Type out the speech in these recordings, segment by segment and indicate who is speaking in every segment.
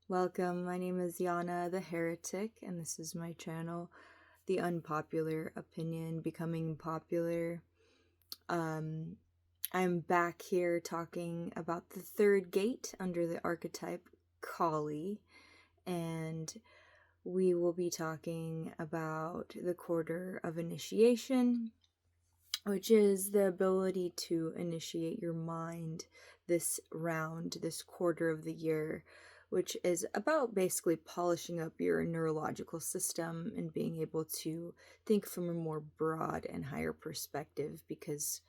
Speaker 1: Welcome, my name is Yana the Heretic, and this is my channel, The Unpopular Opinion Becoming Popular. I'm back here talking about the third gate under the archetype Kali, and we will be talking about the quarter of initiation, which is the ability to initiate your mind this round, this quarter of the year, which is about basically polishing up your neurological system and being able to think from a more broad and higher perspective, because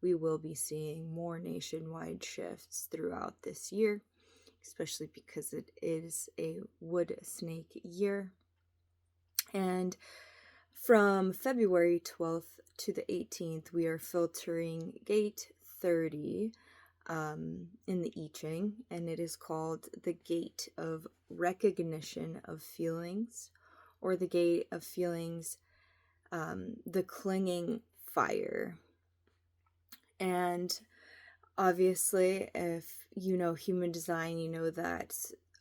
Speaker 1: we will be seeing more nationwide shifts throughout this year, especially because it is a wood snake year. And from February 12th to the 18th, we are filtering Gate 30 in the I Ching, and it is called the Gate of Recognition of Feelings, or the Gate of Feelings, the Clinging Fire. And obviously, if you know human design, you know that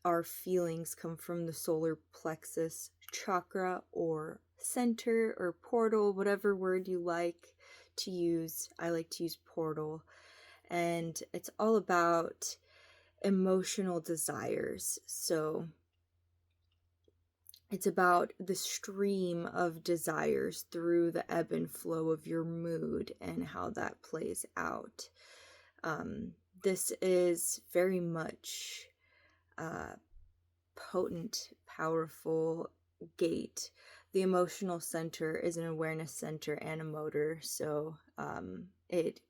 Speaker 1: our feelings come from the solar plexus chakra, or center, or portal, whatever word you like to use. I like to use portal. And it's all about emotional desires. So it's about the stream of desires through the ebb and flow of your mood and how that plays out. This is very much potent, powerful gate. The emotional center is an awareness center and a motor, so it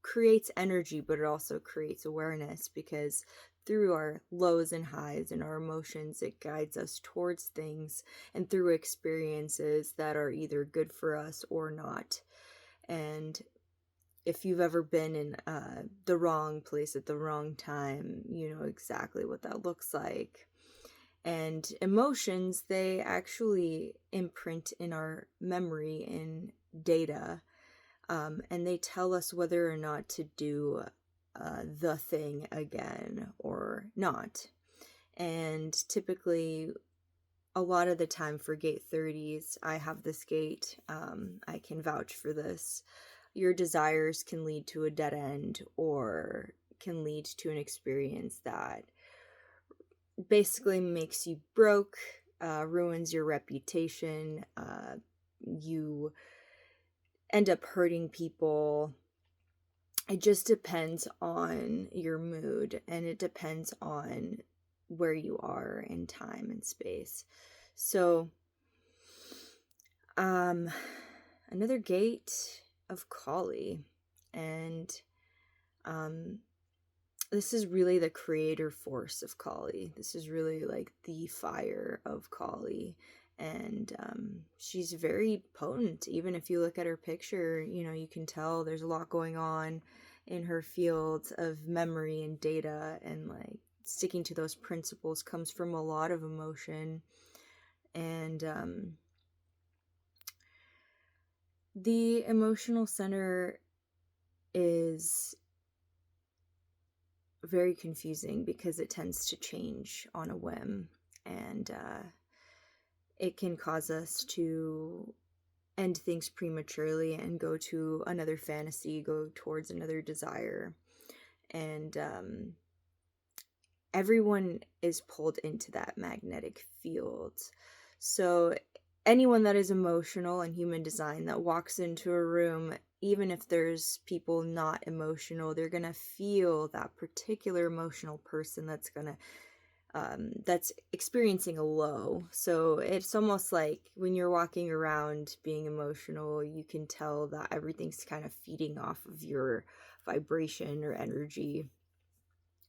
Speaker 1: creates energy, but it also creates awareness, because through our lows and highs and our emotions, it guides us towards things and through experiences that are either good for us or not. And if you've ever been in the wrong place at the wrong time, you know exactly what that looks like. And emotions, they actually imprint in our memory in data. And they tell us whether or not to do the thing again or not. And typically, a lot of the time for gate 30s, I have this gate, I can vouch for this. Your desires can lead to a dead end, or can lead to an experience that basically makes you broke, ruins your reputation, you end up hurting people. It just depends on your mood, and it depends on where you are in time and space. So another gate of Kali, and this is really the creator force of Kali. This is really like the fire of Kali. And she's very potent. Even if you look at her picture, you know, you can tell there's a lot going on in her field of memory and data, and like sticking to those principles comes from a lot of emotion. And the emotional center is very confusing because it tends to change on a whim, and it can cause us to end things prematurely and go to another fantasy, go towards another desire. And everyone is pulled into that magnetic field. So anyone that is emotional in human design that walks into a room, even if there's people not emotional, they're gonna feel that particular emotional person that's gonna that's experiencing a low. So it's almost like when you're walking around being emotional, you can tell that everything's kind of feeding off of your vibration or energy.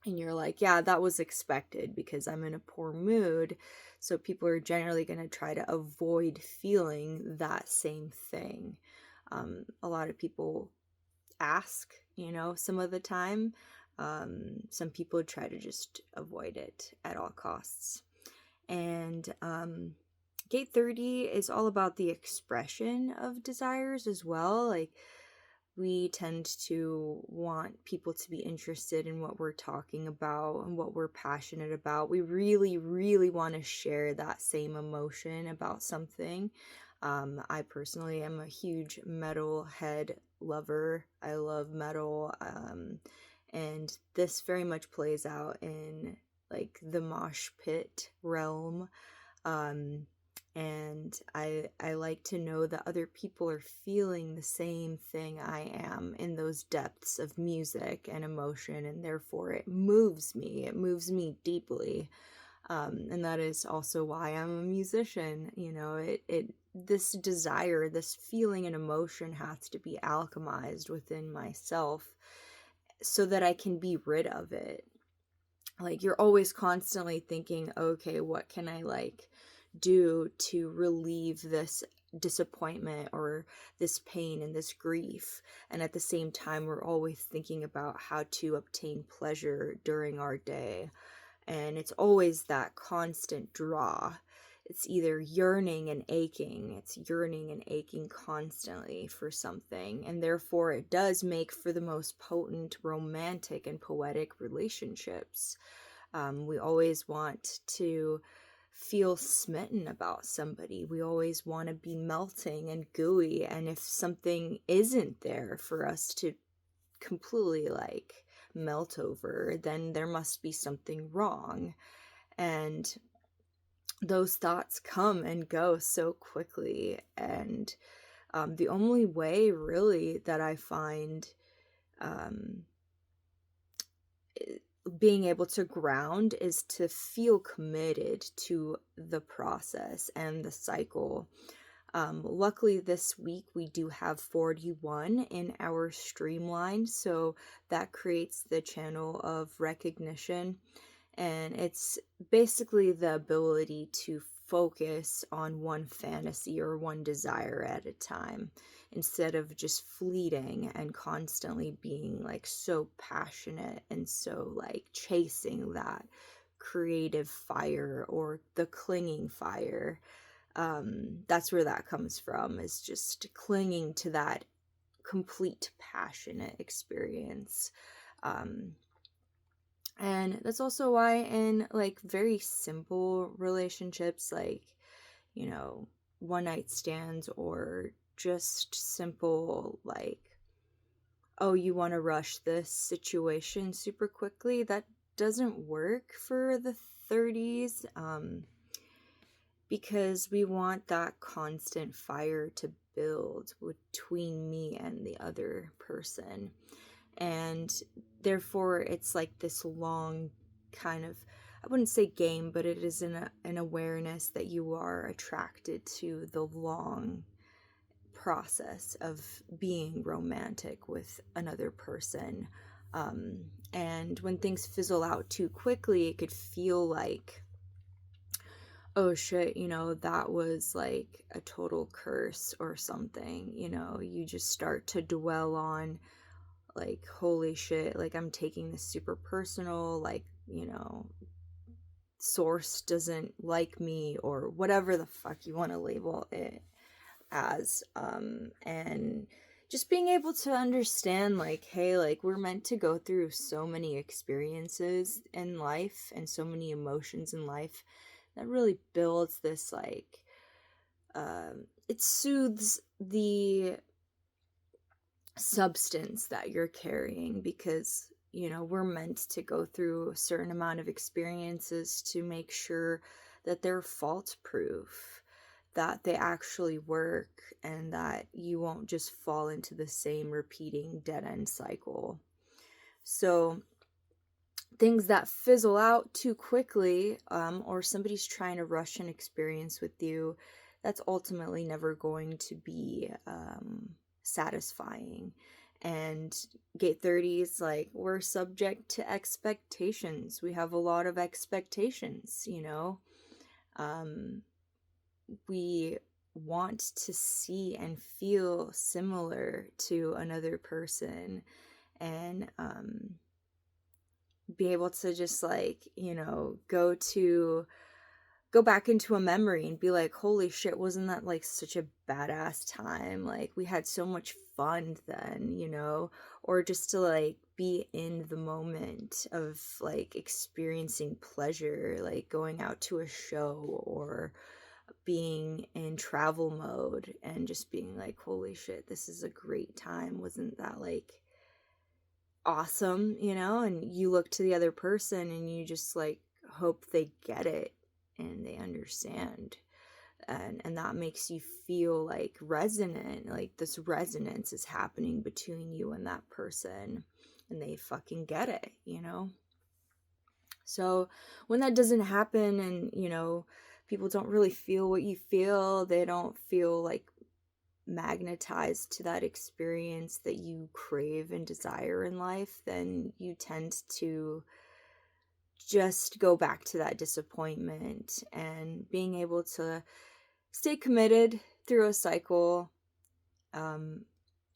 Speaker 1: And you're like, yeah, that was expected because I'm in a poor mood. So people are generally going to try to avoid feeling that same thing. A lot of people ask, you know, some of the time. Some people try to just avoid it at all costs. And gate 30 is all about the expression of desires as well. Like, we tend to want people to be interested in what we're talking about and what we're passionate about. We really, really want to share that same emotion about something. I personally am a huge metal head lover. I love metal. And this very much plays out in like the mosh pit realm. Um, and I like to know that other people are feeling the same thing I am in those depths of music and emotion, and therefore it moves me. It moves me deeply. And that is also why I'm a musician. You know, it this desire, this feeling and emotion has to be alchemized within myself so that I can be rid of it. Like you're always constantly thinking, okay, what can I like do to relieve this disappointment or this pain and this grief? And at the same time, we're always thinking about how to obtain pleasure during our day. And it's always that constant draw. It's either yearning and aching, it's yearning and aching constantly for something. And therefore, it does make for the most potent, romantic, and poetic relationships. We always want to feel smitten about somebody. We always want to be melting and gooey. And if something isn't there for us to completely like melt over, then there must be something wrong. And those thoughts come and go so quickly. And the only way, really, that I find um, being able to ground is to feel committed to the process and the cycle. Luckily, this week we do have 41 in our streamline, so that creates the channel of recognition. And it's basically the ability to focus on one fantasy or one desire at a time instead of just fleeting and constantly being like so passionate and so like chasing that creative fire or the clinging fire. That's where that comes from, is just clinging to that complete passionate experience. Um, and that's also why in like very simple relationships, like, you know, one night stands or just simple, like, oh, you want to rush this situation super quickly, that doesn't work for the 30s. Because we want that constant fire to build between me and the other person. And therefore, it's like this long kind of, I wouldn't say game, but it is an awareness that you are attracted to the long process of being romantic with another person. And when things fizzle out too quickly, it could feel like, oh shit, you know, that was like a total curse or something. You know, you just start to dwell on, like, holy shit, like I'm taking this super personal, like, you know, source doesn't like me or whatever the fuck you want to label it as. And just being able to understand, like, hey, like we're meant to go through so many experiences in life and so many emotions in life that really builds this like it soothes the substance that you're carrying, because you know we're meant to go through a certain amount of experiences to make sure that they're fault proof, that they actually work, and that you won't just fall into the same repeating dead end cycle. So things that fizzle out too quickly, or somebody's trying to rush an experience with you, that's ultimately never going to be satisfying. And gate 30s, like, we're subject to expectations. We have a lot of expectations, you know. We want to see and feel similar to another person, and be able to just like, you know, go to go back into a memory and be like, holy shit, wasn't that like such a badass time? Like we had so much fun then, or just to like be in the moment of like experiencing pleasure, like going out to a show or being in travel mode and just being like, holy shit, this is a great time. Wasn't that like awesome, and you look to the other person and you just like hope they get it and they understand, and that makes you feel like resonant, like this resonance is happening between you and that person, and they fucking get it. So when that doesn't happen, and people don't really feel what you feel, they don't feel like magnetized to that experience that you crave and desire in life, then you tend to just go back to that disappointment. And being able to stay committed through a cycle um,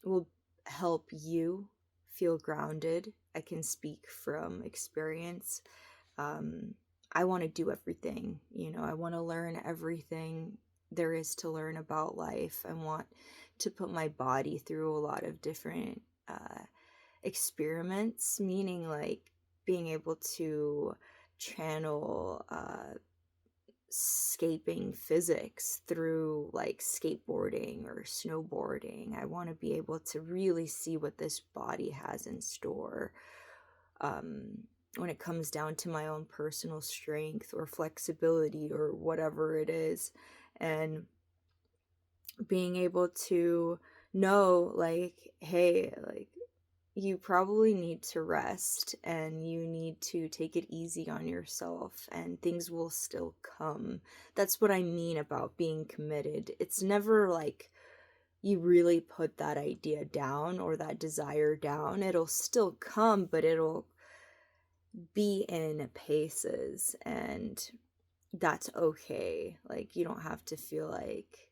Speaker 1: will help you feel grounded. I can speak from experience. um, I want to do everything, I want to learn everything there is to learn about life. I want to put my body through a lot of different experiments, meaning like being able to channel escaping physics through like skateboarding or snowboarding. I want to be able to really see what this body has in store. When it comes down to my own personal strength or flexibility or whatever it is, and being able to know like, hey, like you probably need to rest and you need to take it easy on yourself, and things will still come. That's what I mean about being committed. It's never like you really put that idea down or that desire down. It'll still come, but it'll be in paces, and that's okay. Like you don't have to feel like,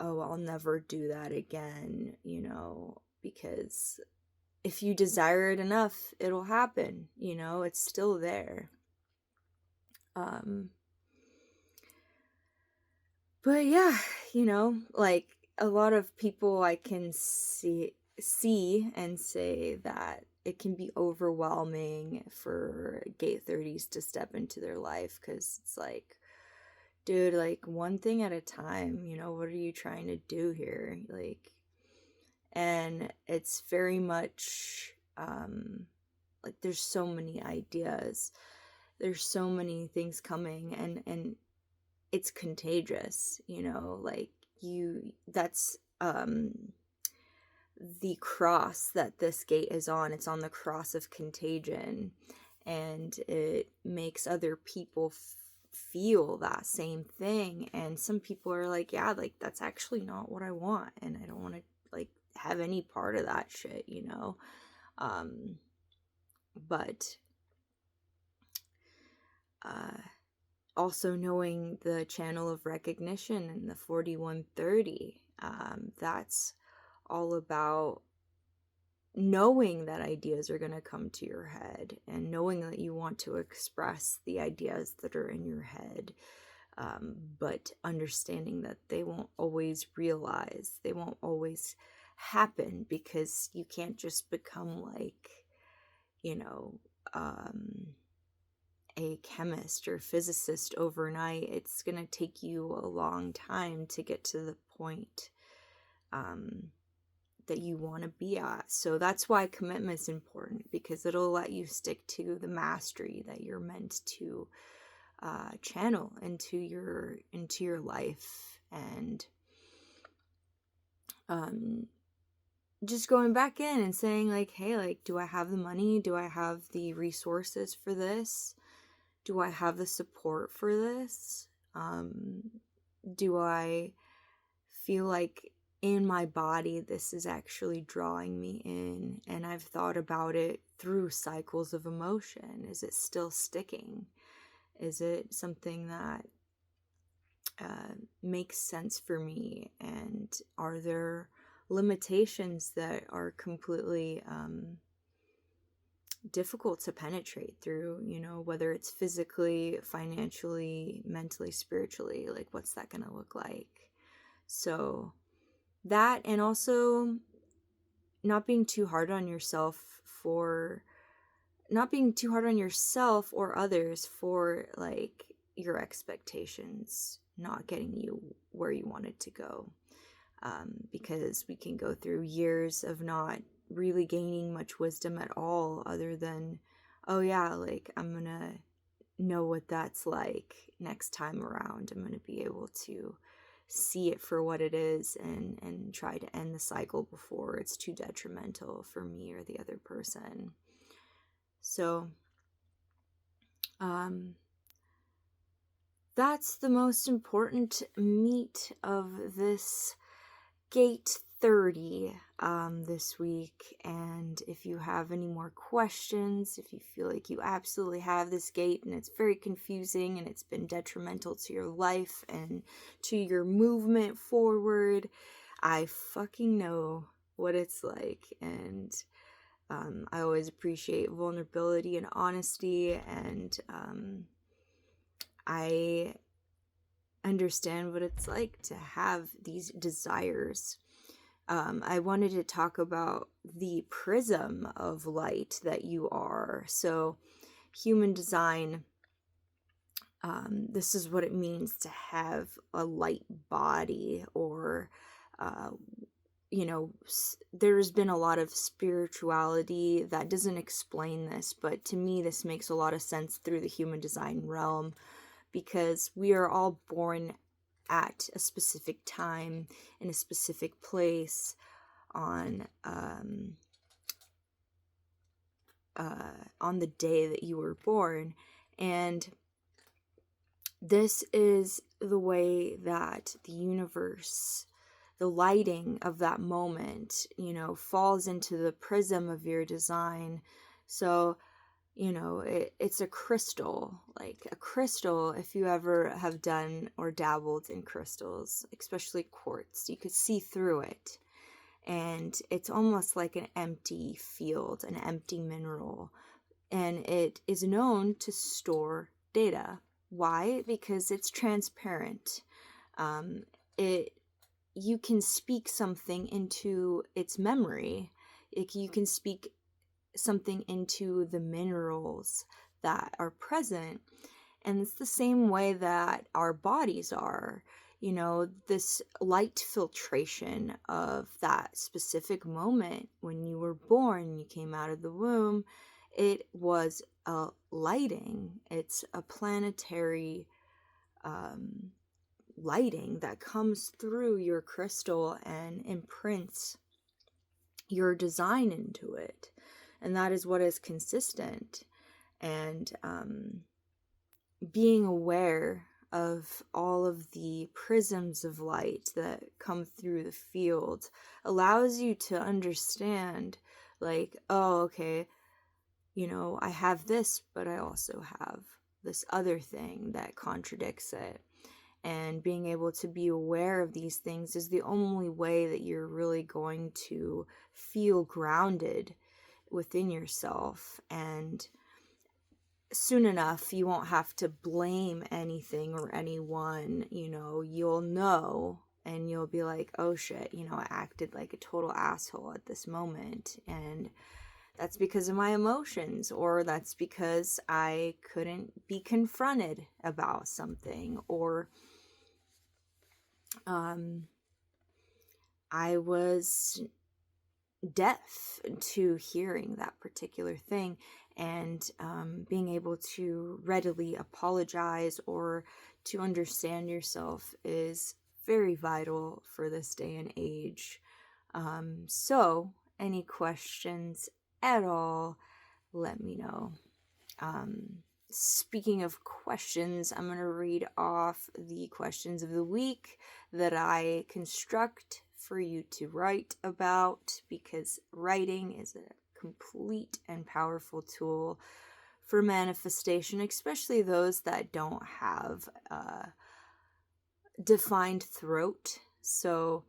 Speaker 1: oh, I'll never do that again, because if you desire it enough, it'll happen, it's still there. Um but yeah, like a lot of people I can see and say that it can be overwhelming for gate 30s to step into their life, because it's like, dude, like one thing at a time, what are you trying to do here? Like, and it's very much like there's so many ideas, there's so many things coming, and it's contagious, like that's the cross that this gate is on. It's on the cross of contagion, and it makes other people feel that same thing. And some people are like, yeah, like that's actually not what I want, and I don't want to like have any part of that shit, um but uh also knowing the channel of recognition and the 4130, that's all about knowing that ideas are going to come to your head and knowing that you want to express the ideas that are in your head, but understanding that they won't always realize, they won't always happen, because you can't just become like, you know, a chemist or physicist overnight. It's going to take you a long time to get to the point that you want to be at. So that's why commitment is important, because it'll let you stick to the mastery that you're meant to channel into your life. And just going back in and saying like, hey, like, do I have the money? Do I have the resources for this? Do I have the support for this? Do I feel like in my body this is actually drawing me in? And I've thought about it through cycles of emotion. Is it still sticking? Is it something that makes sense for me? And are there limitations that are completely difficult to penetrate through, whether it's physically, financially, mentally, spiritually. Like, what's that going to look like? So that, and also not being too hard on yourself or others for like your expectations not getting you where you wanted to go. Because we can go through years of not really gaining much wisdom at all, other than, oh yeah, like I'm gonna know what that's like next time around. I'm gonna be able to see it for what it is, and try to end the cycle before it's too detrimental for me or the other person. So that's the most important meat of this gate 30 this week. And if you have any more questions, if you feel like you absolutely have this gate and it's very confusing and it's been detrimental to your life and to your movement forward, I fucking know what it's like. And I always appreciate vulnerability and honesty, and I understand what it's like to have these desires. I wanted to talk about the prism of light that you are. So, human design, this is what it means to have a light body, or, there's been a lot of spirituality that doesn't explain this, but to me, this makes a lot of sense through the human design realm, because we are all born at a specific time in a specific place on the day that you were born, and this is the way that the universe, the lighting of that moment, falls into the prism of your design. So it's a crystal. Like a crystal, if you ever have done or dabbled in crystals, especially quartz, you could see through it. And it's almost like an empty field, an empty mineral. And it is known to store data. Why? Because it's transparent. You can speak something into its memory. You can speak something into the minerals that are present. And it's the same way that our bodies are. This light filtration of that specific moment when you were born, you came out of the womb, it was a lighting. It's a planetary lighting that comes through your crystal and imprints your design into it. And that is what is consistent. And being aware of all of the prisms of light that come through the field allows you to understand, like, oh, okay, I have this, but I also have this other thing that contradicts it. And being able to be aware of these things is the only way that you're really going to feel grounded within yourself. And soon enough, you won't have to blame anything or anyone. You'll know, and you'll be like, oh shit, I acted like a total asshole at this moment, and that's because of my emotions, or that's because I couldn't be confronted about something, or I was deaf to hearing that particular thing. And being able to readily apologize or to understand yourself is very vital for this day and age. So any questions at all, let me know. Speaking of questions, I'm going to read off the questions of the week that I construct for you to write about, because writing is a complete and powerful tool for manifestation, especially those that don't have a defined throat. So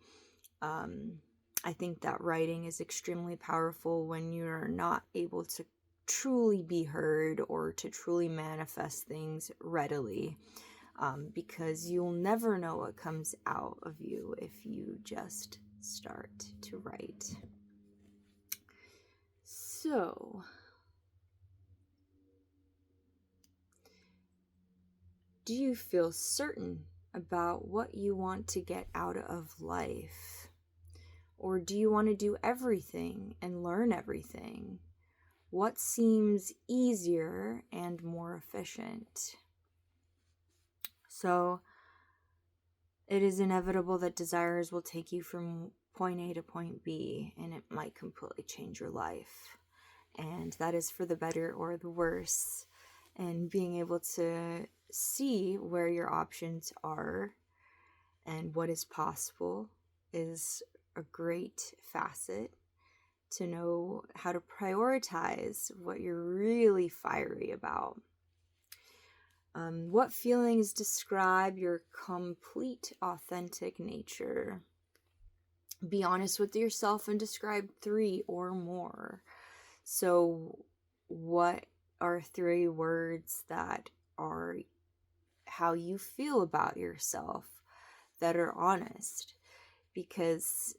Speaker 1: I think that writing is extremely powerful when you're not able to truly be heard or to truly manifest things readily, because you'll never know what comes out of you if you just start to write. So, do you feel certain about what you want to get out of life? Or do you want to do everything and learn everything? What seems easier and more efficient? So, it is inevitable that desires will take you from point A to point B, and it might completely change your life. And that is for the better or the worse. And being able to see where your options are and what is possible is a great facet to know how to prioritize what you're really fiery about. What feelings describe your complete, authentic nature? Be honest with yourself and describe 3 or more. So, what are 3 words that are how you feel about yourself that are honest? Because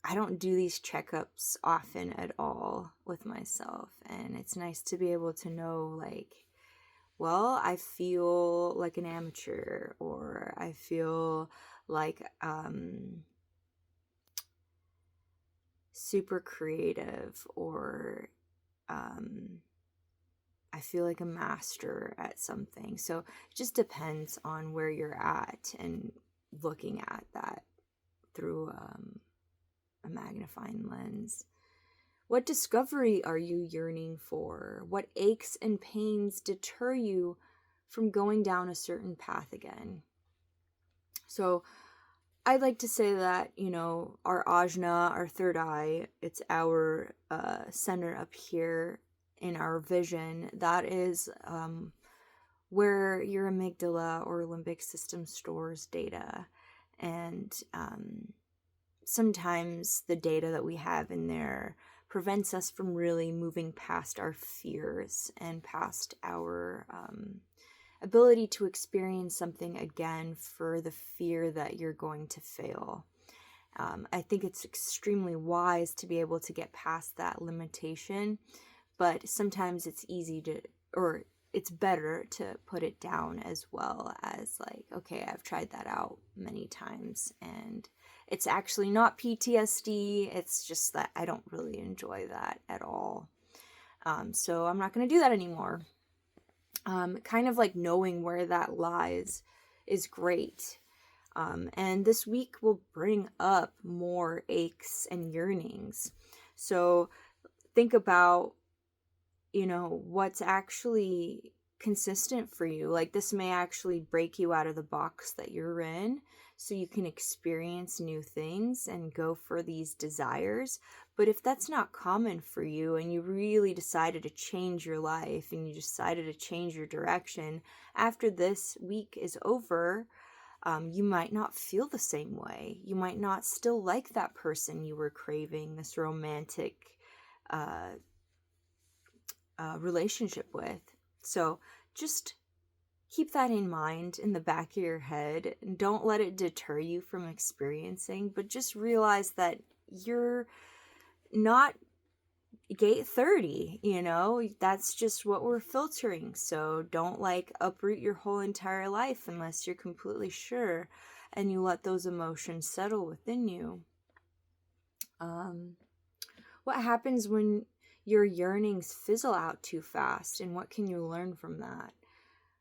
Speaker 1: I don't do these checkups often at all with myself, and it's nice to be able to know, like, well, I feel like an amateur, or I feel like super creative, or I feel like a master at something. So it just depends on where you're at and looking at that through a magnifying lens. What discovery are you yearning for? What aches and pains deter you from going down a certain path again? So I'd like to say that, our ajna, our third eye, it's our center up here in our vision. That is where your amygdala or limbic system stores data. And sometimes the data that we have in there prevents us from really moving past our fears and past our ability to experience something again for the fear that you're going to fail. I think it's extremely wise to be able to get past that limitation, but sometimes it's it's better to put it down as well as, like, okay, I've tried that out many times and it's actually not PTSD. It's just that I don't really enjoy that at all. So I'm not going to do that anymore. Kind of like knowing where that lies is great. And this week will bring up more aches and yearnings. So think about, what's actually consistent for you. Like, this may actually break you out of the box that you're in so you can experience new things and go for these desires. But if that's not common for you and you really decided to change your life and you decided to change your direction, after this week is over, you might not feel the same way. You might not still like that person you were craving this romantic relationship with. So just keep that in mind in the back of your head, and don't let it deter you from experiencing, but just realize that you're not gate 30, that's just what we're filtering. So don't uproot your whole entire life unless you're completely sure and you let those emotions settle within you. What happens when your yearnings fizzle out too fast, and what can you learn from that?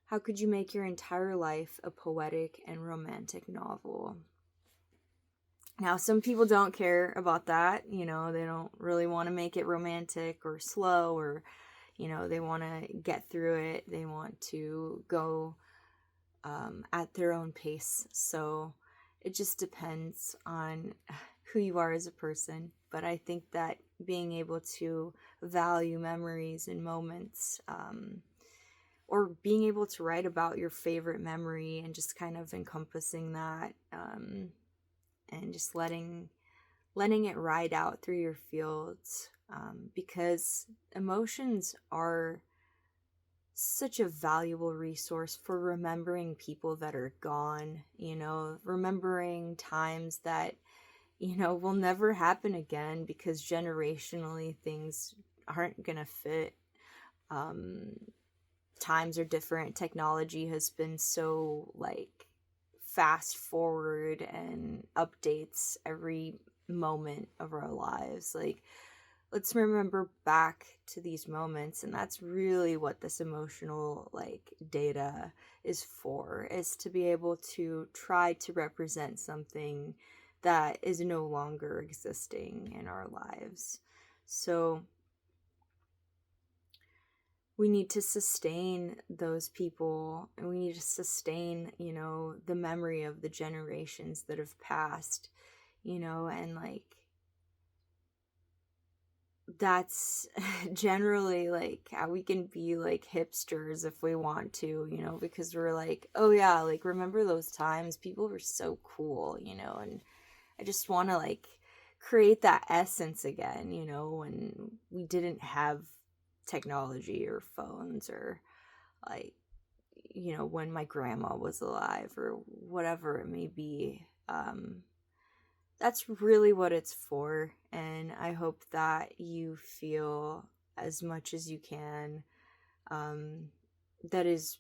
Speaker 1: How could you make your entire life a poetic and romantic novel? Now, some people don't care about that. They don't really want to make it romantic or slow, or, they want to get through it. They want to go at their own pace. So it just depends on who you are as a person. But I think that being able to value memories and moments, or being able to write about your favorite memory and just kind of encompassing that, and just letting letting it ride out through your fields, because emotions are such a valuable resource for remembering people that are gone, remembering times that, will never happen again because generationally things aren't going to fit. Um, Times are different. Technology has been so like fast forward and updates every moment of our lives. Like, let's remember back to these moments, and that's really what this emotional like data is for, is to be able to try to represent something that is no longer existing in our lives. So we need to sustain those people, and we need to sustain, the memory of the generations that have passed, and like that's generally like how we can be like hipsters if we want to, because we're like, oh yeah, like remember those times people were so cool, and I just want to like create that essence again, when we didn't have technology or phones, or like, when my grandma was alive or whatever it may be. That's really what it's for. And I hope that you feel as much as you can, um, that is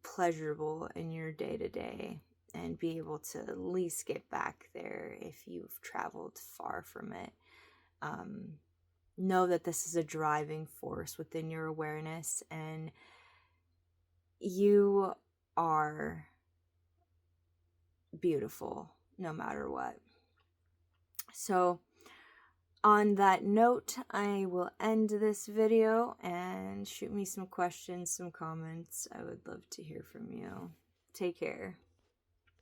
Speaker 1: pleasurable in your day to day, and be able to at least get back there if you've traveled far from it. Um, know that this is a driving force within your awareness, and you are beautiful no matter what. So, on that note, I will end this video, and shoot me some questions, some comments. I would love to hear from you. Take care.